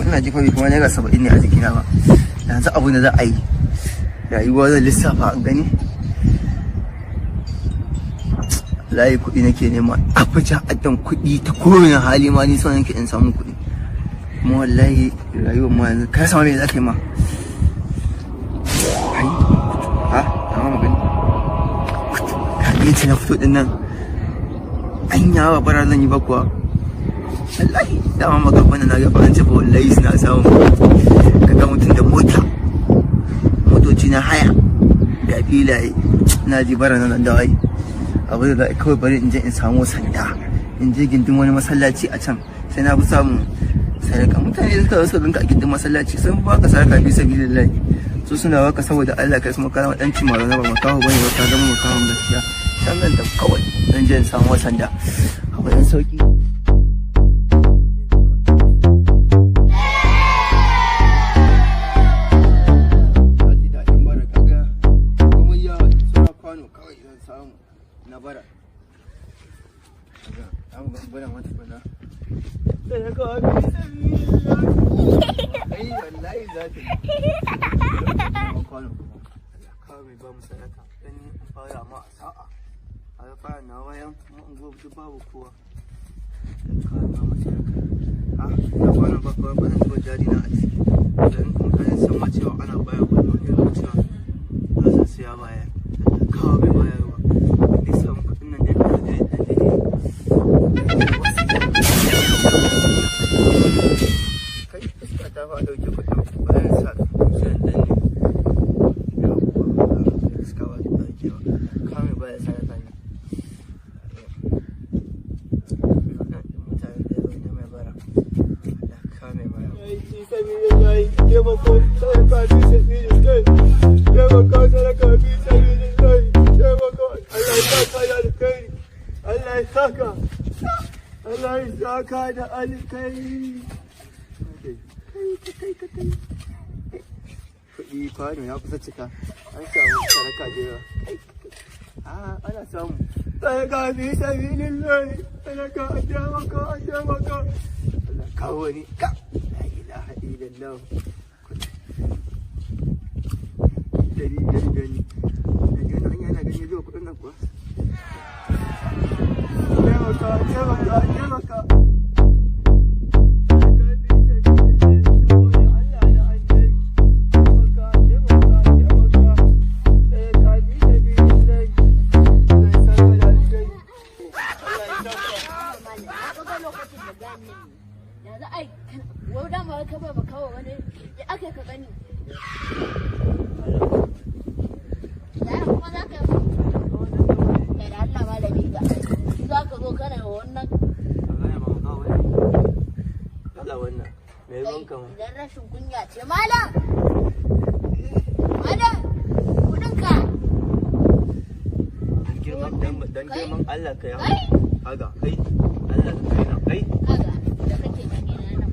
ina jifa bai kuma naira 70 ne a jikina ba. Yanzu abu da za a yi rayuwa zan lissafa an gani. Layi kuɗi nake nema a fita addan kuɗi ta kowane hali ma ni son nake in samu kuɗi. Kuma wallahi rayuwar ma yanzu ka sama me za ka yi ma. Ai ha amma magani ka iya ce na fito din nan an yawa bara zan yi ba kuwa. Wallahi dama magabana na gaba an ce ba wallahi suna samun kaga mutum da mota motoci na haya da filaye na ji bara nan da wai abu da kawai bari in je in samu sanda in je gindin wani masallaci a can sai na fi samun sadaka. Mutane suka zo su rinka a gindin masallaci sun ba ka sadaka fi sabilillah su suna baka saboda Allah kai kuma kana dan cimaro na ba makaho bane ba ka zama makahon gaskiya. Sannan da kawai dan je in samu sanda abu dan sauki. Da alkai kuɗi kwano ya kusa cika an samu saraka jira ana samu saraka fi sabilillah saraka a taimaka Allah kawo ni ka la ilaha illallah dari gani yana gani zuwa kuɗin nan kuwa taimaka idan rashin kunya ce malam kudinka dan girman Allah ka ya kaga kai Allah ka kai na kai kaga da kake gani na nan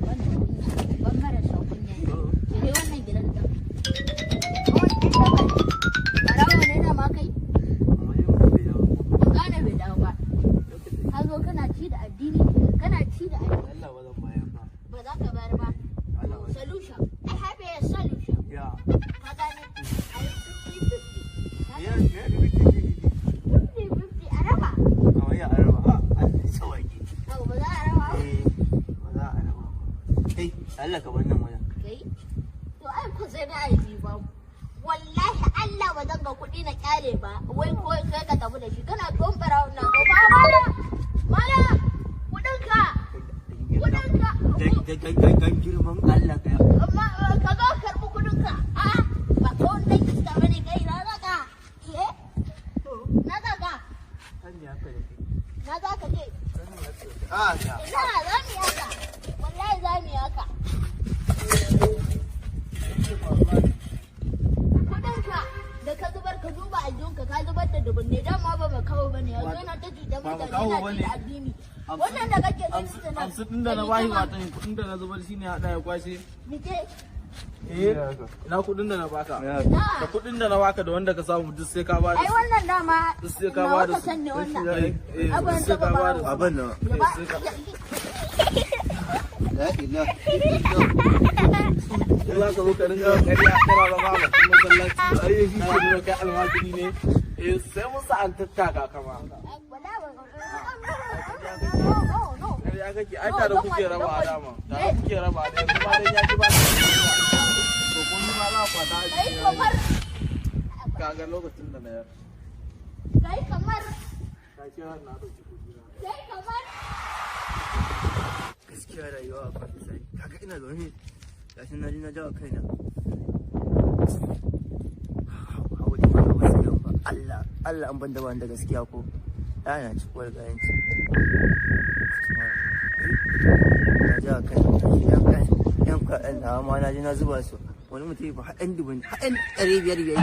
ban marasa kunya ne wannan gidan da arawa ne na ma kai gane bai dawo ba ka zo kana ci da addini Allah ba zan bayar ba ba za ka bayar ba. Solution. I have a solution. Yeah. Yeah, 50-50 Araba. Oh yeah, Araba. So I get. Oh, ba za a raba? Ba za a raba. Kai, Allah ka wannan wajen. Kai? To ai ko sai da aiki ba. Wallahi Allah ba zan ga kuɗi na kyale ba. Wai ko kai ka tafi da shi kana tombara wannan to ba mala. Kuɗinka. Gan girman Allah ka ya. Amma ka ga karɓi kuɗinka. A'a ba ko wannan kista bane kai na zaka. Na zaka. Na zaka je. Ina za mu yaka. Wallahi za mu yaka. Kuɗinka da ka zubar ka zuba aljihunka ka zubar da dubunne dama ba kawo bane yanzu yana ta cutar mutane yana da addini. Wannan da kake ganin su nan. Amsa din da na bashi watan kudin da na zubar shine hada ya kwashe. Mike. Ina kudin da na baka. Da kudin da na baka da wanda ka samu duk sai ka bada. Ai wannan dama. Duk sai ka bada. Na sanya wannan. Abin da abin nan. sai ka La ilaha za ka zo ka ringa ƙarya kana zama a cikin masallaci ai shi ke nuna kai almajiri ne sai mun sa an tattaka kama ƙarya kake ai tare kuke raba a dama tare kuke raba a dama kuma dan yaki ba to kun ma za ku kwata a cikin kaga lokacin da na yar kai kamar ka kira na dauki kuɗi na kai kamar gaskiya rayuwa a kwafi sai kaga ina zaune gashi na ji na jawa kaina hawa da mana wasu yan ba Allah an banda wanda gaskiya ko yana ci kuwar gayanci na jawa kaina yan kwaɗan na ma na ji na zuba su wani mutum ba haɗin dubin haɗin 500 ya yi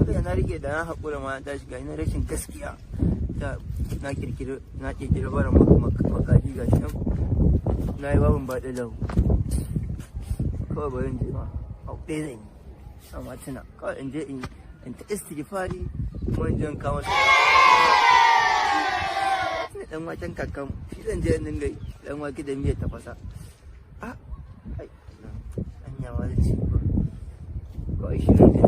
zuwa na rike da na haƙura ma ta shiga ina rashin gaskiya na kirkiri barin makaji ga shi na yi babin baɗi lahu kawai bayan je ma a ɗaya zan yi amma tuna kawai in je in ta istighfari kuma in je in kama su tuna ɗan waken kakan shi zan je in dinga ɗan wake da miyar tafasa ai an yawa da ci ba kawai shi ne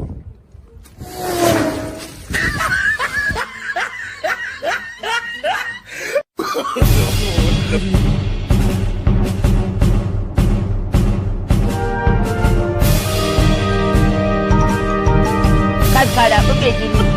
Kada kuke gini